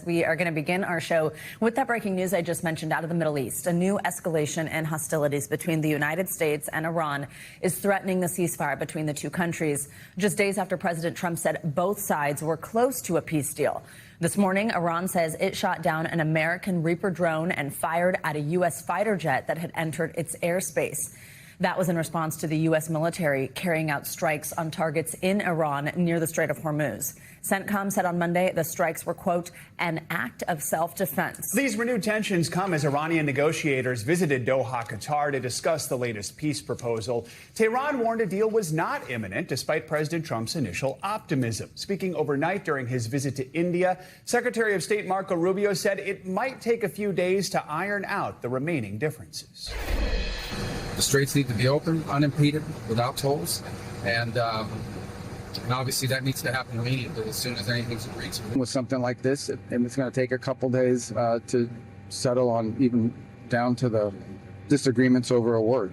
We are going to begin our show with that breaking news I just mentioned out of the Middle East. A new escalation in hostilities between the United States and Iran is threatening the ceasefire between the two countries, just days after President Trump said both sides were close to a peace deal. This morning, Iran says it shot down an American Reaper drone and fired at a U.S. fighter jet that had entered its airspace. That was in response to the U.S. military carrying out strikes on targets in Iran near the Strait of Hormuz. CENTCOM said on Monday the strikes were, quote, an act of self-defense. These renewed tensions come as Iranian negotiators visited Doha, Qatar, to discuss the latest peace proposal. Tehran warned a deal was not imminent, despite President Trump's initial optimism. Speaking overnight during his visit to India, Secretary of State Marco Rubio said it might take a few days to iron out the remaining differences. The straits need to be open, unimpeded, without tolls, and obviously that needs to happen immediately as soon as anything's agreed to. With something like this, and it's going to take a couple days to settle on, even down to the disagreements over a word,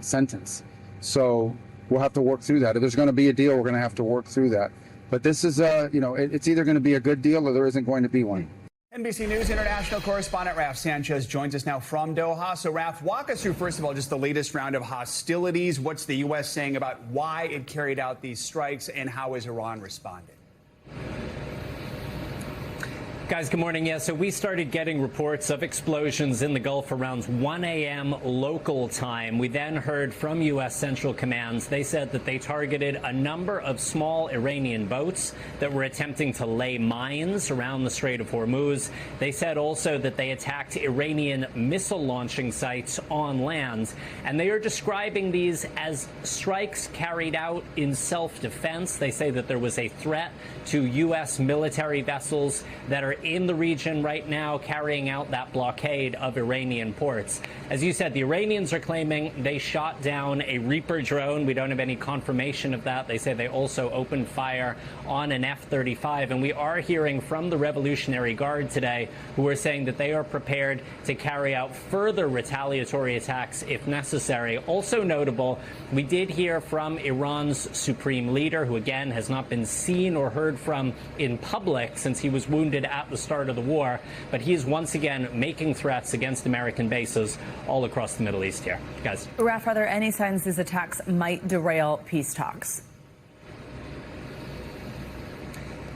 sentence. So we'll have to work through that. If there's going to be a deal, we're going to have to work through that. But this is, it's either going to be a good deal or there isn't going to be one. NBC News international correspondent Raf Sanchez joins us now from Doha. So, Raf, walk us through, first of all, just the latest round of hostilities. What's the U.S. saying about why it carried out these strikes, and how is Iran responding? Guys, good morning. Yeah, so we started getting reports of explosions in the Gulf around 1 a.m. local time. We then heard from U.S. Central Commands. They said that they targeted a number of small Iranian boats that were attempting to lay mines around the Strait of Hormuz. They said also that they attacked Iranian missile launching sites on land. And they are describing these as strikes carried out in self-defense. They say that there was a threat to U.S. military vessels that are in the region right now carrying out that blockade of Iranian ports. As you said, the Iranians are claiming they shot down a Reaper drone. We don't have any confirmation of that. They say they also opened fire on an F-35. And we are hearing from the Revolutionary Guard today, who are saying that they are prepared to carry out further retaliatory attacks if necessary. Also notable, we did hear from Iran's supreme leader, who again has not been seen or heard from in public since he was wounded at the start of the war, but he is once again making threats against American bases all across the Middle East here. Guys. Raf, are there any signs these attacks might derail peace talks?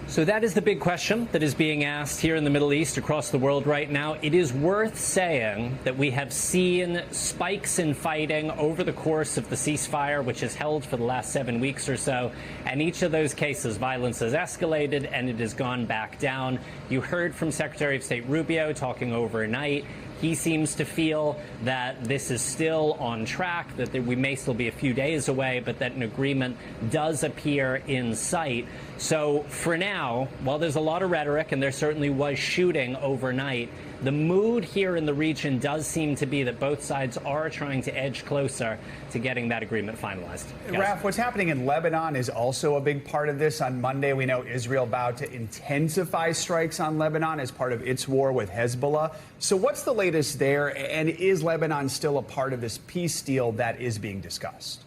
So that is the big question that is being asked here in the Middle East, across the world right now. It is worth saying that we have seen spikes in fighting over the course of the ceasefire, which has held for the last 7 weeks or so. And each of those cases, violence has escalated and it has gone back down. You heard from Secretary of State Rubio talking overnight. He seems to feel that this is still on track, that we may still be a few days away, but that an agreement does appear in sight. So for now, while there's a lot of rhetoric, and there certainly was shooting overnight, the mood here in the region does seem to be that both sides are trying to edge closer to getting that agreement finalized. Raf, what's happening in Lebanon is also a big part of this. On Monday, we know Israel vowed to intensify strikes on Lebanon as part of its war with Hezbollah. So what's the latest there? And is Lebanon still a part of this peace deal that is being discussed?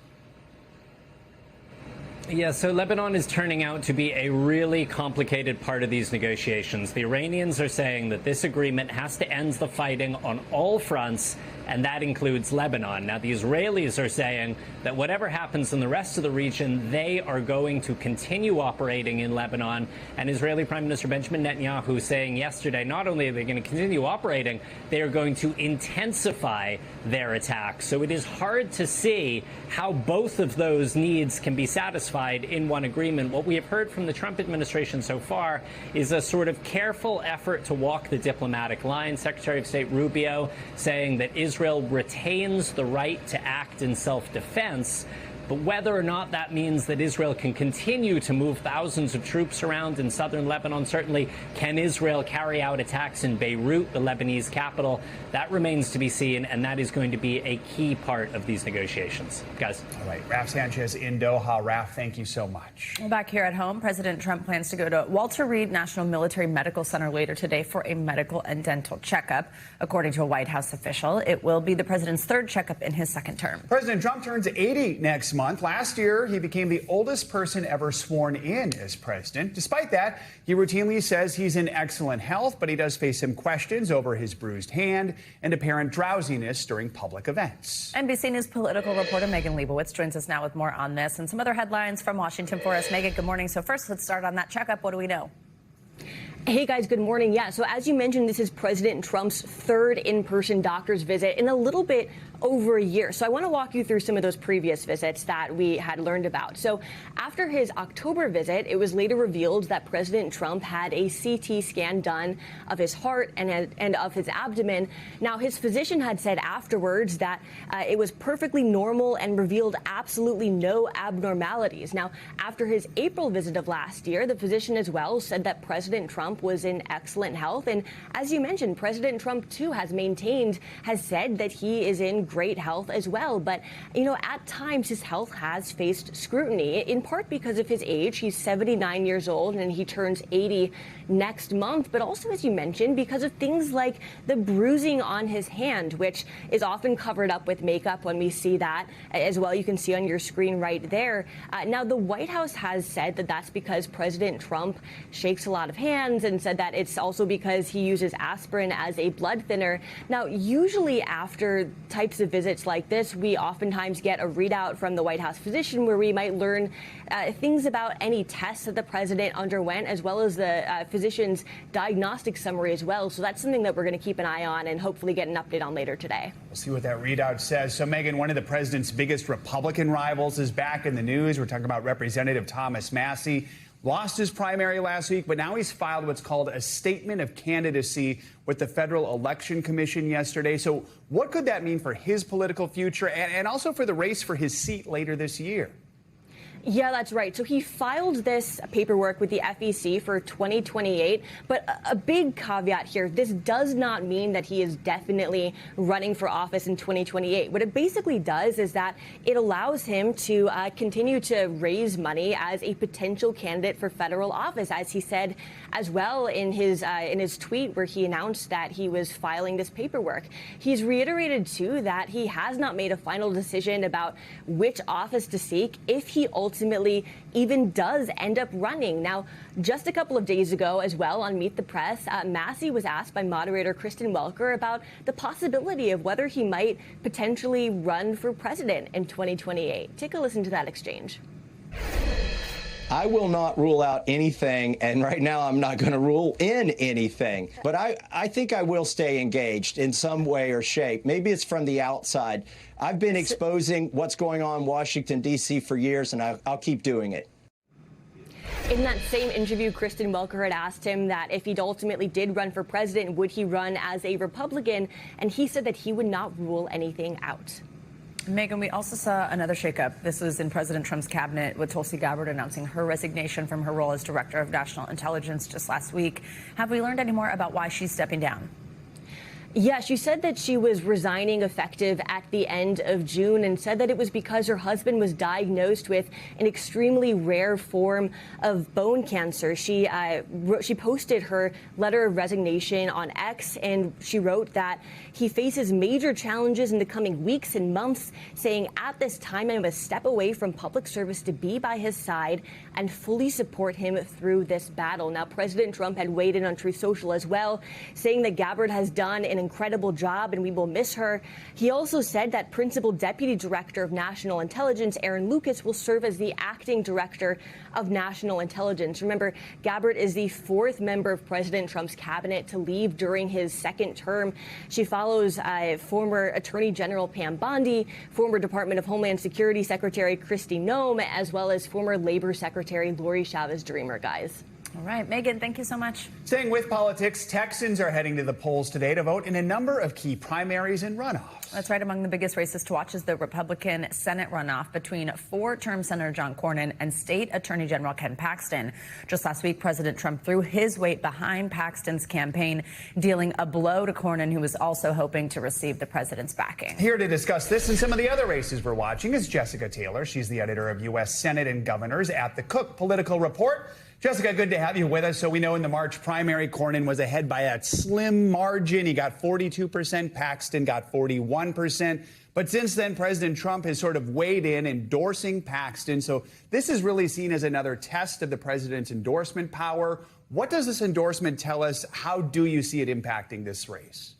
Yeah, so Lebanon is turning out to be a really complicated part of these negotiations. The Iranians are saying that this agreement has to end the fighting on all fronts, and that includes Lebanon. Now, the Israelis are saying that whatever happens in the rest of the region, they are going to continue operating in Lebanon. And Israeli Prime Minister Benjamin Netanyahu saying yesterday, not only are they going to continue operating, they are going to intensify their attacks. So it is hard to see how both of those needs can be satisfied in one agreement. What we have heard from the Trump administration so far is a sort of careful effort to walk the diplomatic line. Secretary of State Rubio saying that Israel retains the right to act in self-defense, but whether or not that means that Israel can continue to move thousands of troops around in southern Lebanon, certainly can Israel carry out attacks in Beirut, the Lebanese capital, that remains to be seen, and that is going to be a key part of these negotiations. Guys. All right, Raf Sanchez in Doha. Raf, thank you so much. Well, back here at home, President Trump plans to go to Walter Reed National Military Medical Center later today for a medical and dental checkup. According to a White House official, it will be the president's third checkup in his second term. President Trump turns 80 next month. Last year, he became the oldest person ever sworn in as president. Despite that, he routinely says he's in excellent health, but he does face some questions over his bruised hand and apparent drowsiness during public events. NBC News political reporter Megan Leibowitz joins us now with more on this and some other headlines from Washington for us. Megan, good morning. So first, let's start on that checkup. What do we know? Hey guys, good morning. Yeah, so as you mentioned, this is President Trump's third in-person doctor's visit in a little bit over a year. So I want to walk you through some of those previous visits that we had learned about. So after his October visit, it was later revealed that President Trump had a CT scan done of his heart and of his abdomen. Now, his physician had said afterwards that it was perfectly normal and revealed absolutely no abnormalities. Now, after his April visit of last year, the physician as well said that President Trump was in excellent health. And as you mentioned, President Trump, too, has said that he is in great health as well. But, you know, at times his health has faced scrutiny, in part because of his age. He's 79 years old and he turns 80 next month. But also, as you mentioned, because of things like the bruising on his hand, which is often covered up with makeup when we see that as well. You can see on your screen right there. Now, the White House has said that that's because President Trump shakes a lot of hands and said that it's also because he uses aspirin as a blood thinner. Now, usually after types of visits like this, we oftentimes get a readout from the White House physician where we might learn things about any tests that the president underwent, as well as the physician's diagnostic summary as well. So that's something that we're going to keep an eye on and hopefully get an update on later today. We'll see what that readout says. So, Megan, one of the president's biggest Republican rivals is back in the news. We're talking about Representative Thomas Massie. Lost his primary last week, but now he's filed what's called a statement of candidacy with the Federal Election Commission yesterday. So what could that mean for his political future and also for the race for his seat later this year? Yeah, that's right. So he filed this paperwork with the FEC for 2028. But a big caveat here, this does not mean that he is definitely running for office in 2028. What it basically does is that it allows him to continue to raise money as a potential candidate for federal office, as he said as well in his tweet where he announced that he was filing this paperwork. He's reiterated, too, that he has not made a final decision about which office to seek if he ultimately even does end up running. Now, just a couple of days ago as well on Meet the Press, Massie was asked by moderator Kristen Welker about the possibility of whether he might potentially run for president in 2028. Take a listen to that exchange. I will not rule out anything, and right now I'm not going to rule in anything. But I think I will stay engaged in some way or shape. Maybe it's from the outside. I've been exposing what's going on in Washington, D.C. for years, and I'll keep doing it. In that same interview, Kristen Welker had asked him that if he ultimately did run for president, would he run as a Republican? And he said that he would not rule anything out. Megan, we also saw another shakeup. This was in President Trump's cabinet with Tulsi Gabbard announcing her resignation from her role as Director of National Intelligence just last week. Have we learned any more about why she's stepping down? Yeah, she said that she was resigning effective at the end of June and said that it was because her husband was diagnosed with an extremely rare form of bone cancer. She posted her letter of resignation on X, and she wrote that he faces major challenges in the coming weeks and months, saying, "At this time, I'm a step away from public service to be by his side and fully support him through this battle." Now, President Trump had weighed in on Truth Social as well, saying that Gabbard has done an incredible job and we will miss her. He also said that Principal Deputy Director of National Intelligence, Aaron Lucas, will serve as the acting Director of National Intelligence. Remember, Gabbard is the fourth member of President Trump's cabinet to leave during his second term. She follows former Attorney General Pam Bondi, former Department of Homeland Security Secretary Kristi Noem, as well as former Labor Secretary Lori Chavez-Dreamer, guys. All right, Megan, thank you so much. Staying with politics, Texans are heading to the polls today to vote in a number of key primaries and runoffs. That's right. Among the biggest races to watch is the Republican Senate runoff between four-term Senator John Cornyn and State Attorney General Ken Paxton. Just last week, President Trump threw his weight behind Paxton's campaign, dealing a blow to Cornyn, who was also hoping to receive the president's backing. Here to discuss this and some of the other races we're watching is Jessica Taylor. She's the editor of U.S. Senate and Governors at the Cook Political Report. Jessica, good to have you with us. So we know in the March primary, Cornyn was ahead by a slim margin. He got 42%. Paxton got 41%. But since then, President Trump has sort of weighed in, endorsing Paxton. So this is really seen as another test of the president's endorsement power. What does this endorsement tell us? How do you see it impacting this race?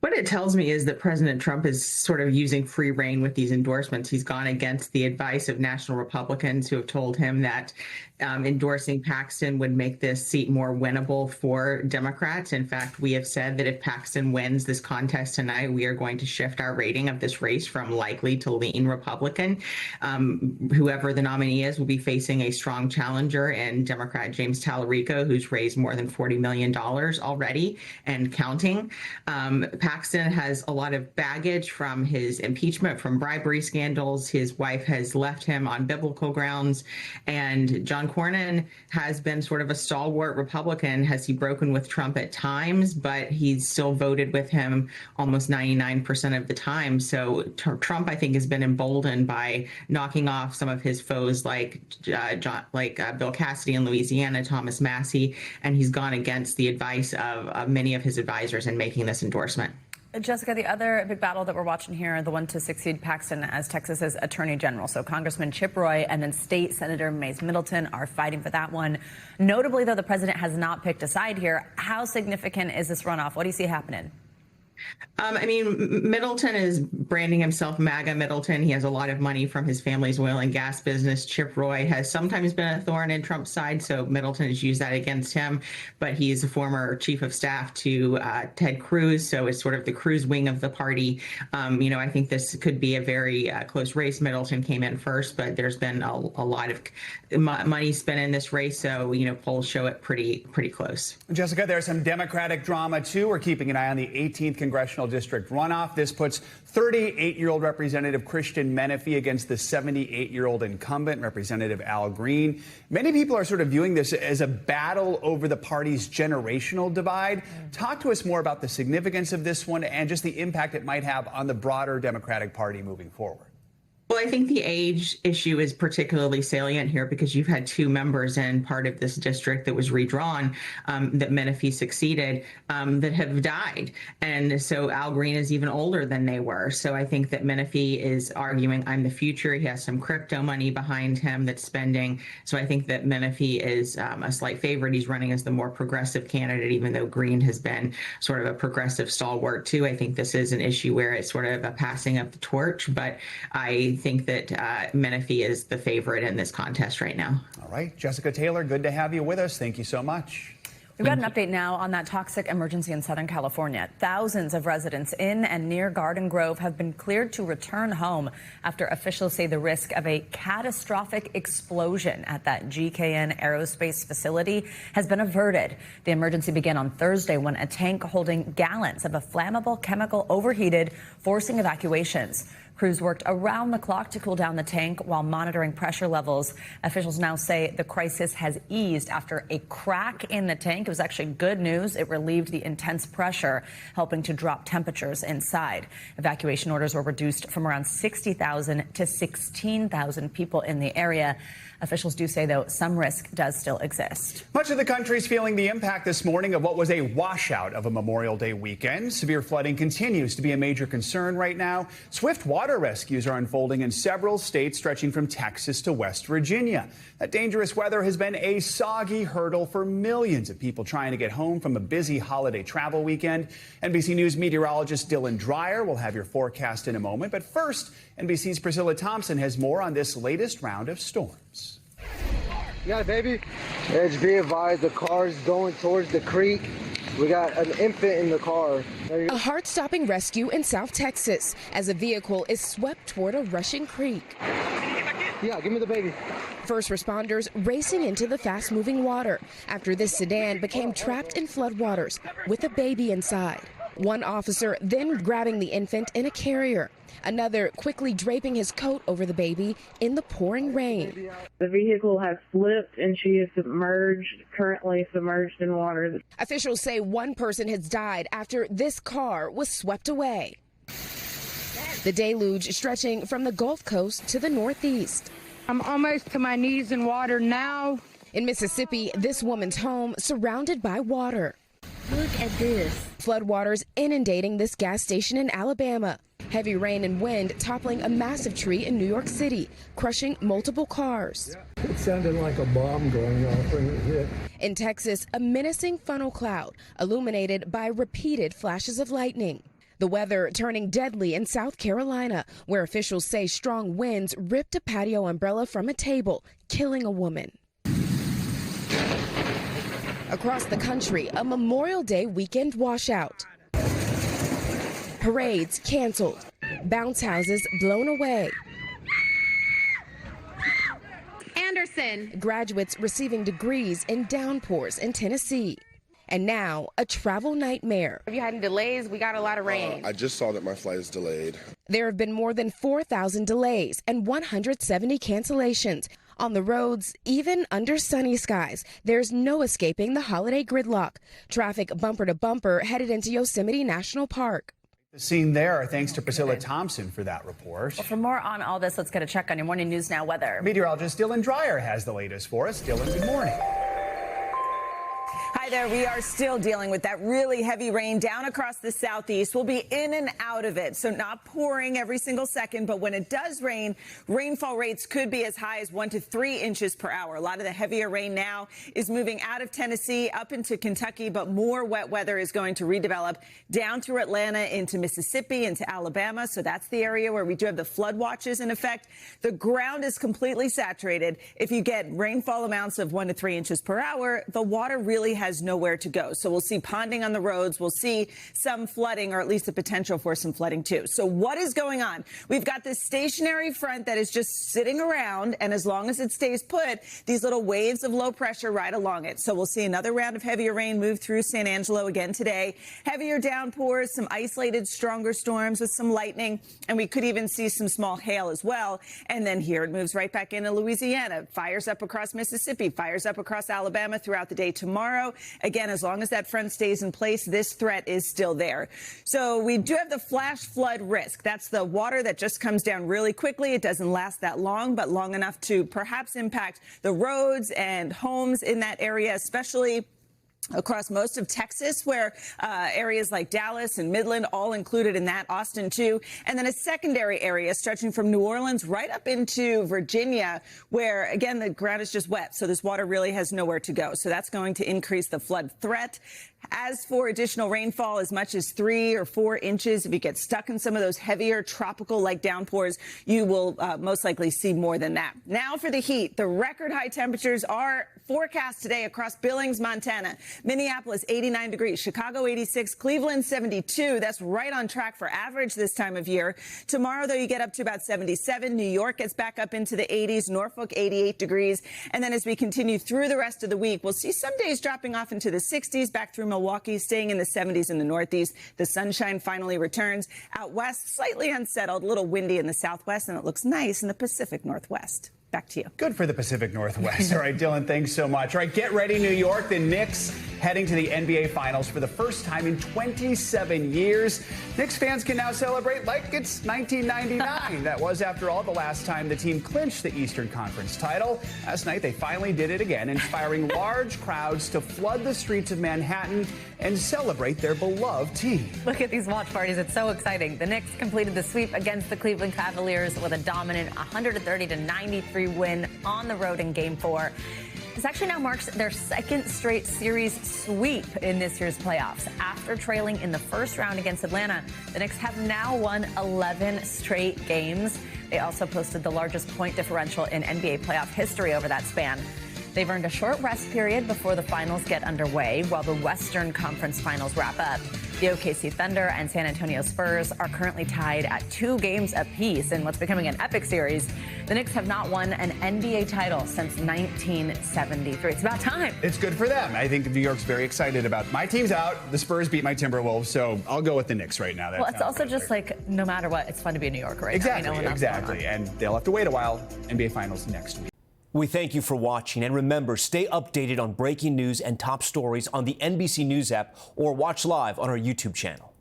What it tells me is that President Trump is sort of using free rein with these endorsements. He's gone against the advice of national Republicans who have told him that endorsing Paxton would make this seat more winnable for Democrats. In fact, we have said that if Paxton wins this contest tonight, we are going to shift our rating of this race from likely to lean Republican. Whoever the nominee is will be facing a strong challenger in Democrat James Tallarico, who's raised more than $40 million already and counting. Paxton has a lot of baggage from his impeachment, from bribery scandals. His wife has left him on biblical grounds. And John Cornyn has been sort of a stalwart Republican. Has he broken with Trump at times? But he's still voted with him almost 99% of the time. So Trump, I think, has been emboldened by knocking off some of his foes like Bill Cassidy in Louisiana, Thomas Massey, and he's gone against the advice of many of his advisors in making this endorsement. Jessica, the other big battle that we're watching here, the one to succeed Paxton as Texas's Attorney General. So Congressman Chip Roy and then State Senator Mace Middleton are fighting for that one. Notably, though, the president has not picked a side here. How significant is this runoff? What do you see happening? I mean, Middleton is branding himself MAGA Middleton. He has a lot of money from his family's oil and gas business. Chip Roy has sometimes been a thorn in Trump's side, so Middleton has used that against him. But he's a former chief of staff to Ted Cruz, so it's sort of the Cruz wing of the party. I think this could be a very close race. Middleton came in first, but there's been a lot of money spent in this race, so polls show it pretty close. Jessica, there's some Democratic drama too. We're keeping an eye on the 18th congressional district runoff. This puts 38-year-old Representative Christian Menifee against the 78-year-old incumbent, Representative Al Green. Many people are sort of viewing this as a battle over the party's generational divide. Talk to us more about the significance of this one and just the impact it might have on the broader Democratic Party moving forward. Well, I think the age issue is particularly salient here because you've had two members in part of this district that was redrawn that Menifee succeeded that have died. And so Al Green is even older than they were. So I think that Menifee is arguing, I'm the future. He has some crypto money behind him that's spending. So I think that Menifee is a slight favorite. He's running as the more progressive candidate, even though Green has been sort of a progressive stalwart too. I think this is an issue where it's sort of a passing of the torch, but I think that Menifee is the favorite in this contest right now. All right. Jessica Taylor, good to have you with us. Thank you so much. We've got an update now on that toxic emergency in Southern California. Thousands of residents in and near Garden Grove have been cleared to return home after officials say the risk of a catastrophic explosion at that GKN aerospace facility has been averted. The emergency began on Thursday when a tank holding gallons of a flammable chemical overheated, forcing evacuations. Crews worked around the clock to cool down the tank while monitoring pressure levels. Officials now say the crisis has eased after a crack in the tank. It was actually good news. It relieved the intense pressure, helping to drop temperatures inside. Evacuation orders were reduced from around 60,000 to 16,000 people in the area. Officials do say, though, some risk does still exist. Much of the country is feeling the impact this morning of what was a washout of a Memorial Day weekend. Severe flooding continues to be a major concern right now. Swift water rescues are unfolding in several states stretching from Texas to West Virginia. That dangerous weather has been a soggy hurdle for millions of people trying to get home from a busy holiday travel weekend. NBC News meteorologist Dylan Dreyer will have your forecast in a moment. But first, NBC's Priscilla Thompson has more on this latest round of storms. You got it, baby. Edge be advised, the car's going towards the creek. We got an infant in the car. A heart-stopping rescue in South Texas as a vehicle is swept toward a rushing creek. Yeah, give me the baby. First responders racing into the fast-moving water after this sedan became trapped in floodwaters with a baby inside. One officer then grabbing the infant in a carrier. Another quickly draping his coat over the baby in the pouring rain. The vehicle has slipped and she is currently submerged in water. Officials say one person has died after this car was swept away. The deluge stretching from the Gulf Coast to the Northeast. I'm almost to my knees in water now. In Mississippi, this woman's home surrounded by water. Look at this. Floodwaters inundating this gas station in Alabama. Heavy rain and wind toppling a massive tree in New York City, crushing multiple cars. It sounded like a bomb going off when it hit. In Texas, a menacing funnel cloud illuminated by repeated flashes of lightning. The weather turning deadly in South Carolina, where officials say strong winds ripped a patio umbrella from a table, killing a woman. Across the country, a Memorial Day weekend washout. Parades canceled. Bounce houses blown away. Anderson. Graduates receiving degrees in downpours in Tennessee. And now, a travel nightmare. Have you had any delays? We got a lot of rain. I just saw that my flight is delayed. There have been more than 4,000 delays and 170 cancellations. On the roads, even under sunny skies, there's no escaping the holiday gridlock. Traffic bumper to bumper headed into Yosemite National Park. The scene there, thanks to Priscilla Thompson for that report. Well, for more on all this, let's get a check on your Morning News Now weather. Meteorologist Dylan Dreyer has the latest for us. Dylan, good morning. Hi there. We are still dealing with that really heavy rain down across the southeast. We'll be in and out of it, so not pouring every single second. But when it does rain, rainfall rates could be as high as 1 to 3 inches per hour. A lot of the heavier rain now is moving out of Tennessee up into Kentucky, but more wet weather is going to redevelop down through Atlanta into Mississippi, into Alabama. So that's the area where we do have the flood watches in effect. The ground is completely saturated. If you get rainfall amounts of 1 to 3 inches per hour, the water really has nowhere to go. So we'll see ponding on the roads. We'll see some flooding, or at least the potential for some flooding too. So what is going on? We've got this stationary front that is just sitting around, and as long as it stays put, these little waves of low pressure right along it. So we'll see another round of heavier rain move through San Angelo again today. Heavier downpours, some isolated stronger storms with some lightning, and we could even see some small hail as well. And then here it moves right back into Louisiana, fires up across Mississippi, fires up across Alabama throughout the day tomorrow. Again, as long as that front stays in place, this threat is still there. So we do have the flash flood risk. That's the water that just comes down really quickly. It doesn't last that long, but long enough to perhaps impact the roads and homes in that area, especially across most of Texas, where areas like Dallas and Midland all included in that, Austin too, and then a secondary area stretching from New Orleans right up into Virginia, where again the ground is just wet, so this water really has nowhere to go. So that's going to increase the flood threat. As for additional rainfall, as much as 3 or 4 inches, if you get stuck in some of those heavier tropical-like downpours, you will most likely see more than that. Now for the heat. The record high temperatures are forecast today across Billings, Montana. Minneapolis, 89 degrees. Chicago, 86. Cleveland, 72. That's right on track for average this time of year. Tomorrow, though, you get up to about 77. New York gets back up into the 80s. Norfolk, 88 degrees. And then as we continue through the rest of the week, we'll see some days dropping off into the 60s, back through Milwaukee, staying in the 70s in the Northeast. The sunshine finally returns. Out west, slightly unsettled, a little windy in the southwest, and it looks nice in the Pacific Northwest. Back to you. Good for the Pacific Northwest. All right, Dylan, thanks so much. All right, get ready, New York. The Knicks heading to the NBA Finals for the first time in 27 years. Knicks fans can now celebrate like it's 1999. That was, after all, the last time the team clinched the Eastern Conference title. Last night, they finally did it again, inspiring large crowds to flood the streets of Manhattan and celebrate their beloved team. Look at these watch parties. It's so exciting. The Knicks completed the sweep against the Cleveland Cavaliers with a dominant 130-93 win on the road in Game 4. This actually now marks their second straight series sweep in this year's playoffs. After trailing in the first round against Atlanta, the Knicks have now won 11 straight games. They also posted the largest point differential in NBA playoff history over that span. They've earned a short rest period before the finals get underway, while the Western Conference Finals wrap up. The OKC Thunder and San Antonio Spurs are currently tied at 2 games apiece in what's becoming an epic series. The Knicks have not won an NBA title since 1973. It's about time. It's good for them. I think New York's very excited about my team's out. The Spurs beat my Timberwolves, so I'll go with the Knicks right now. Well, it's also just like, no matter what, it's fun to be in New York right exactly, now. Exactly. And they'll have to wait a while. NBA Finals next week. We thank you for watching, and remember, stay updated on breaking news and top stories on the NBC News app or watch live on our YouTube channel.